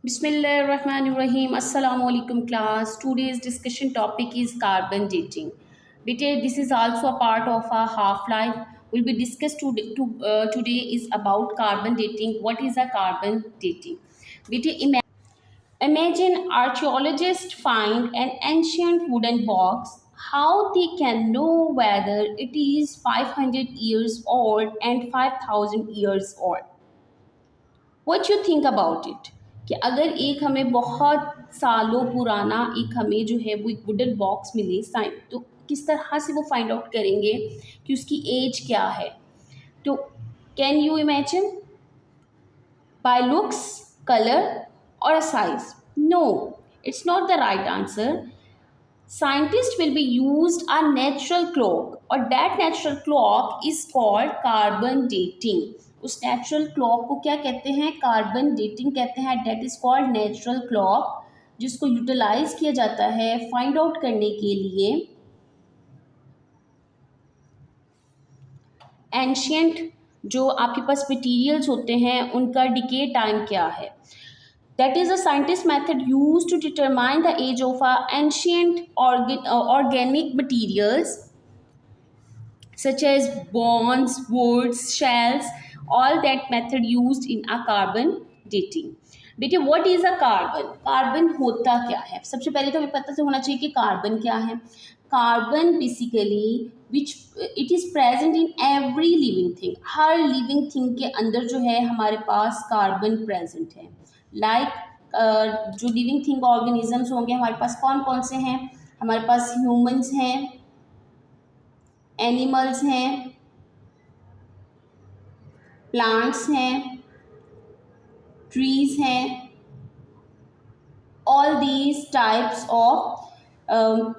Bismillahirrahmanirrahim. Assalamu alaikum class. Today's discussion topic is carbon dating. This is also a part of our half-life. Will be discussed today is about carbon dating. What is a carbon dating? Imagine archaeologists find an ancient wooden box. How they can know whether it is 500 years old and 5,000 years old? What you think about it कि अगर एक हमें बहुत सालों पुराना एक हमें जो है वो एक वुडन बॉक्स मिले साइन तो किस तरह से वो फाइंड आउट करेंगे कि उसकी एज क्या है। तो can you imagine by looks colour और size? No, it's not the right answer. Scientists will be used a natural clock or that natural clock is called carbon dating. उस natural clock को क्या कहते हैं? Carbon dating कहते हैं। That is called natural clock, जिसको utilize किया जाता है find out करने के लिए ancient जो आपके पास materials होते हैं उनका decay time क्या है। That is a scientist method used to determine the age of ancient organic materials such as bones, woods, shells, all that method used in a carbon dating. बेटे what is a carbon? Carbon होता क्या है? सबसे पहले तो हमें पता होना चाहिए कि कार्बन क्या है। Carbon basically which it is present in every living thing. Her living thing के अंदर जो है हमारे पास कार्बन प्रेजेंट है। जो लिविंग थिंग ऑर्गेनिजम्स होंगे हमारे पास कौन कौन से हैं? हमारे पास ह्यूमंस हैं, एनिमल्स हैं, प्लांट्स हैं, ट्रीज हैं, all these types of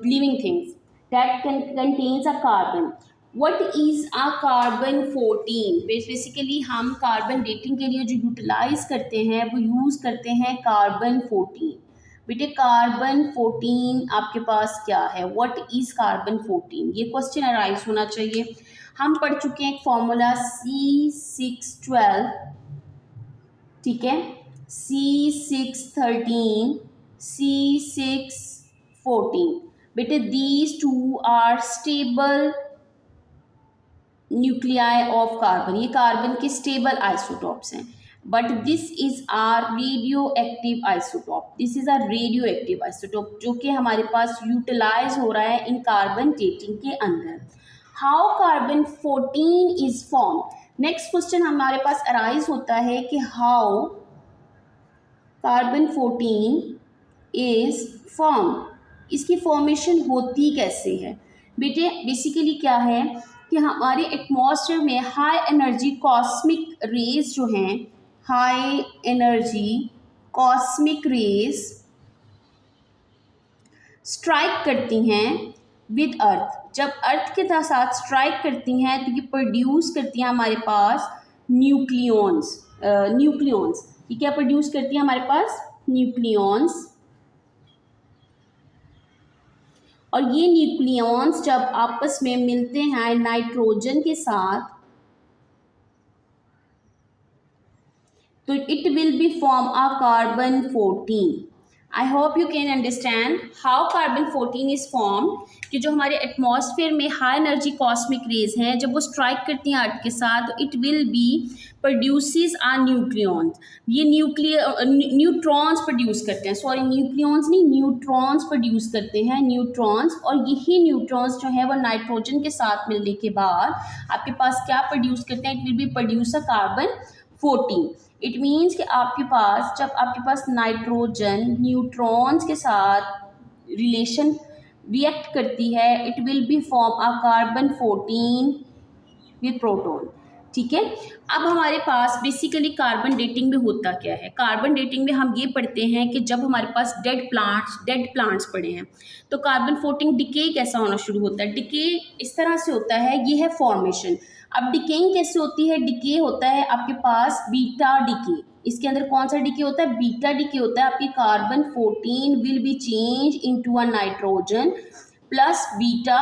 living things that contains a carbon. What is a carbon 14? Basically हम कार्बन डेटिंग के लिए जो यूटिलाइज करते हैं वो यूज़ करते हैं कार्बन 14। बेटे कार्बन 14 आपके पास क्या है? What is carbon 14? ये क्वेश्चन अराइज होना चाहिए। हम पढ़ चुके हैं एक फॉर्मूला C612, ठीक है, C613, C614। बेटे these two are stable nuclei of carbon, ये कार्बन के स्टेबल आइसोटॉप्स हैं। But this is are radioactive isotope, this is are radioactive isotope जो कि हमारे पास यूटिलाइज हो रहा है इन कार्बन डेटिंग के अंदर। How carbon 14 is form? Next question हमारे पास अराइज होता है कि हाउ कार्बन 14 इज फॉर्म, इसकी फॉर्मेशन होती कैसे है? बेटे बेसिकली क्या है कि हमारे एटमॉस्फेयर में हाई एनर्जी कॉस्मिक रेज जो हैं, high energy cosmic rays strike करती हैं विद अर्थ। जब अर्थ के साथ स्ट्राइक करती हैं तो ये प्रोड्यूस करती हैं हमारे पास न्यूक्लियॉन्स। ये क्या प्रोड्यूस करती हैं हमारे पास? न्यूक्लियॉन्स। और ये न्यूक्लियॉन्स जब आपस में मिलते हैं नाइट्रोजन के साथ तो it will B form a carbon 14। I hope you can understand how carbon 14 is form कि जो हमारे एटमॉस्फेयर में हाई एनर्जी कॉस्मिक रेज हैं जब वो स्ट्राइक करती हैं अर्थ के साथ तो it will be produces a nucleons. ये न्यूट्रॉन्स प्रोड्यूस करते हैं, सॉरी न्यूक्लियॉन्स नहीं, न्यूट्रॉन्स प्रोड्यूस करते हैं, न्यूट्रॉन्स। और यही न्यूट्रॉन्स जो है वो नाइट्रोजन के साथ मिलने के बाद आपके पास क्या प्रोड्यूस करते हैं? It will B produce a carbon 14। It means कि जब आपके पास नाइट्रोजन न्यूट्रॉन्स के साथ रिलेशन रिएक्ट करती है it will B form a carbon 14 with proton, ठीक है। अब हमारे पास बेसिकली कार्बन डेटिंग में होता क्या है? कार्बन डेटिंग में हम ये पढ़ते हैं कि जब हमारे पास डेड प्लांट्स पड़े हैं तो कार्बन 14 डिके कैसा होना शुरू होता है? डिके इस तरह से होता है, ये है फॉर्मेशन। अब डिकेइंग कैसे होती है? डिके होता है आपके पास बीटा डिके। इसके अंदर कौन सा डिके होता है? बीटा डिके होता है। आपकी carbon 14 will be change into a nitrogen plus beta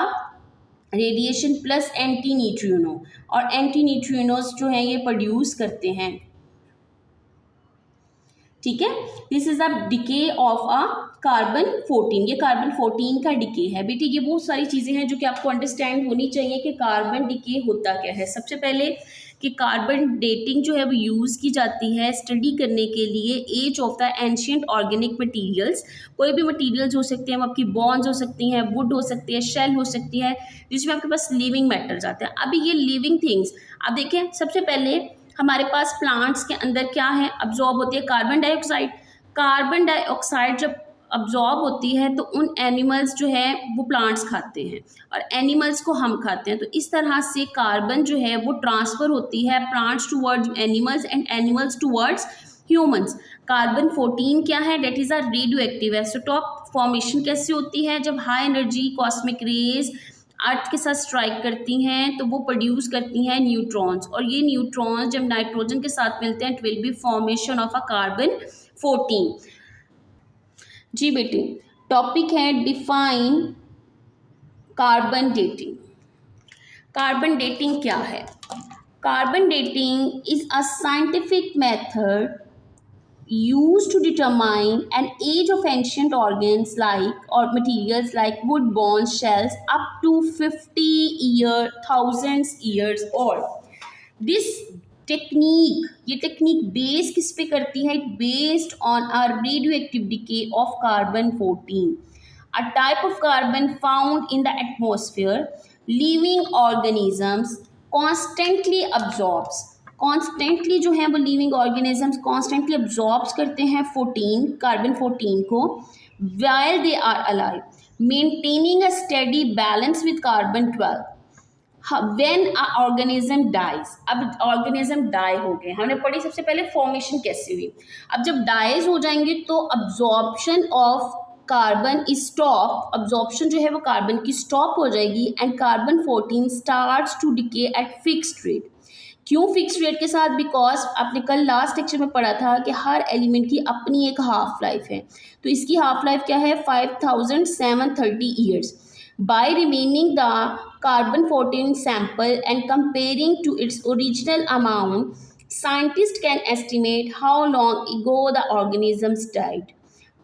radiation plus anti neutrino, और एंटी न्यूट्रिनोज जो हैं ये प्रोड्यूस करते हैं ठीक है, this is the decay of a carbon 14, ये कार्बन 14 का डिके है बेटी। ये बहुत सारी चीज़ें हैं जो कि आपको अंडरस्टैंड होनी चाहिए कि कार्बन डिके होता क्या है। सबसे पहले कि कार्बन डेटिंग जो है वो यूज़ की जाती है स्टडी करने के लिए age of the ancient organic materials. कोई भी मटेरियल्स हो सकते हैं, आपकी बॉन्स हो सकती हैं, वुड हो सकती है, शेल हो सकती है, जिसमें आपके पास लिविंग मैटर्स आते हैं। अभी ये लिविंग थिंग्स आप देखें, सबसे पहले हमारे पास प्लांट्स के अंदर क्या है, अब्जॉर्ब होती है कार्बन डाइऑक्साइड। कार्बन डाइऑक्साइड जब अब्जॉर्ब होती है तो उन एनिमल्स जो है वो प्लांट्स खाते हैं और एनिमल्स को हम खाते हैं। तो इस तरह से कार्बन जो है वो ट्रांसफ़र होती है plants towards animals and animals towards humans. Carbon 14 क्या है, that is a radio active isotope. Formation कैसे होती है, जब हाई एनर्जी कॉस्मिक रेज अर्थ के साथ स्ट्राइक करती हैं तो वो प्रोड्यूस करती हैं न्यूट्रॉन्स, और ये न्यूट्रॉन्स जब नाइट्रोजन के साथ मिलते हैं it will B formation of a carbon 14। जी बेटे, टॉपिक है define carbon dating. Carbon dating क्या है? Carbon dating is a scientific method used to determine an age of ancient organs like or materials like wood, bones, shells up to 50 years old. This technique, ये technique base किस पे करती है? Based on a radioactive decay of carbon 14, a type of carbon found in the atmosphere. Living organisms constantly absorbs, constantly जो है वो living organisms constantly absorbs करते हैं 14 कार्बन 14 को while they are alive, maintaining a steady balance with carbon 12. When a organism dies, अब organism die हो गए, हमने पढ़ी सबसे पहले फॉर्मेशन कैसे हुई। अब जब डाइज हो जाएंगे तो absorption of carbon is stop, absorption जो है वो कार्बन की स्टॉप हो जाएगी and carbon 14 starts to decay at fixed rate. क्यों फिक्स रेट के साथ? बिकॉज आपने कल लास्ट लेक्चर में पढ़ा था कि हर एलिमेंट की अपनी एक हाफ लाइफ है, तो इसकी हाफ लाइफ क्या है? 5730 years. By remaining the carbon 14 sample and comparing to its original amount, scientist can estimate how long ago the organisms died.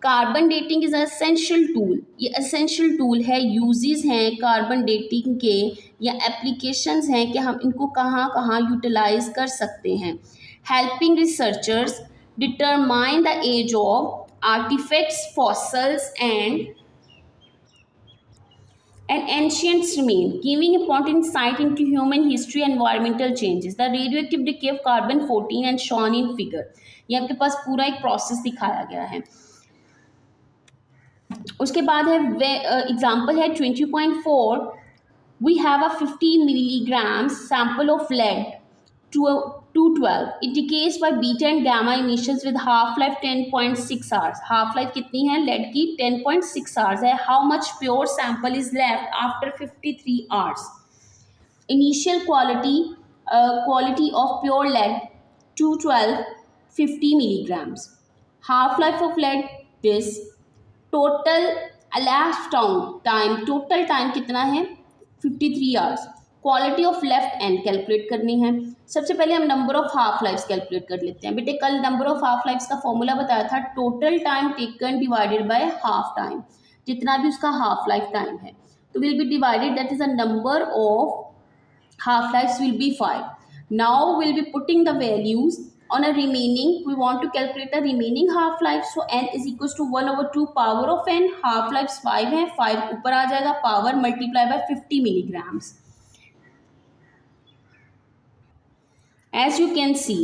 Carbon dating is essential tool, ये essential tool है, uses हैं carbon dating के या applications हैं कि हम इनको कहाँ कहाँ यूटिलाइज कर सकते हैं। Helping researchers determine the age of artifacts, fossils and ancient remain, giving important insight into human history and environmental changes. The radioactive decay of carbon 14 and shown in figure, ये आपके पास पूरा एक प्रोसेस दिखाया गया है। उसके बाद है एग्जाम्पल है 20.4, we have a 50 milligram sample of lead 212, it decays by beta and gamma emissions with half life 10.6 hours. Half life कितनी है लेड की? 10.6 आवर्स है। How much pure sample is left after 53 hours? Initial quality of pure lead 212 50 milligrams. Half life of lead is total elapsed time, total time कितना है? 53 hours. Quality of left and calculate करनी है। सबसे पहले हम number of half lifes calculate कर लेते हैं। बेटे कल नंबर ऑफ हाफ लाइफ्स का फॉर्मूला बताया था, total time taken divided by half time, जितना भी उसका हाफ लाइफ टाइम है तो will be divided, that is the number of half lifes will be 5. Now we'll be putting the values on a remaining, we want to calculate the remaining half life, so n is equals to 1/2 power of n, half lives 5 है, 5 ऊपर आ जाएगा, power multiply by 50 milligrams, as you can see.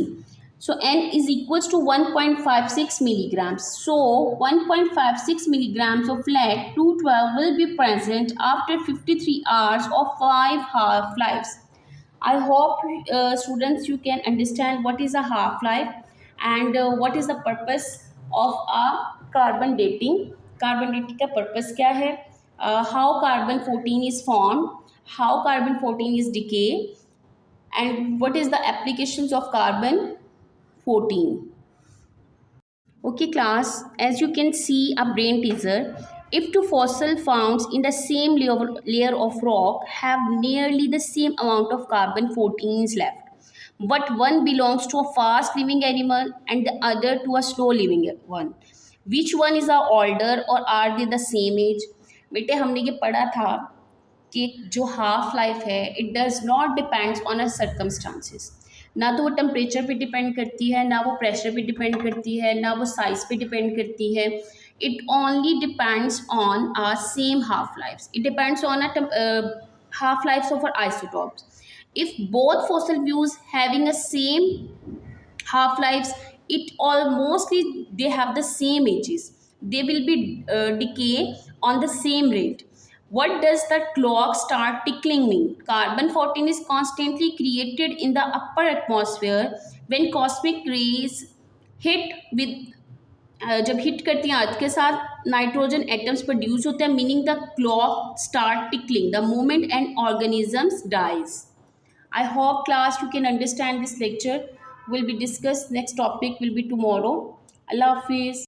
So n is equals to 1.56 milligrams. So 1.56 milligrams of lead 212 will be present after 53 hours of 5 half lives. I hope students you can understand what is a half life and what is the purpose of a carbon dating. Carbon dating का purpose क्या है? How carbon 14 is formed, how carbon 14 is decay, and what is the applications of carbon 14. Okay class, as you can see a brain teaser. If two fossil found in the same layer of rock have nearly the same amount of carbon 14 left, but one belongs to a fast living animal and the other to a slow living one. Which one is a older or are they the same age? बेटे हमने ये पढ़ा था कि जो half life है it does not depends on a circumstances. ना तो वो टेम्परेचर पे डिपेंड करती है, ना वो प्रेशर पे डिपेंड करती है, ना वो साइज़ पे डिपेंड करती है। It only depends on a same half lifes, it depends on a half lives of our isotopes. If both fossil fuels having a same half lives, it almostly they have the same ages, they will be decay on the same rate. What does the clock start tickling mean? Carbon 14 is constantly created in the upper atmosphere when cosmic rays hit with जब hit करती हैं अर्थ के साथ nitrogen atoms produce होते हैं, meaning the clock start tickling the moment and organisms dies. I hope class you can understand this lecture. Will be discussed. Next topic will be tomorrow. Allah Hafiz.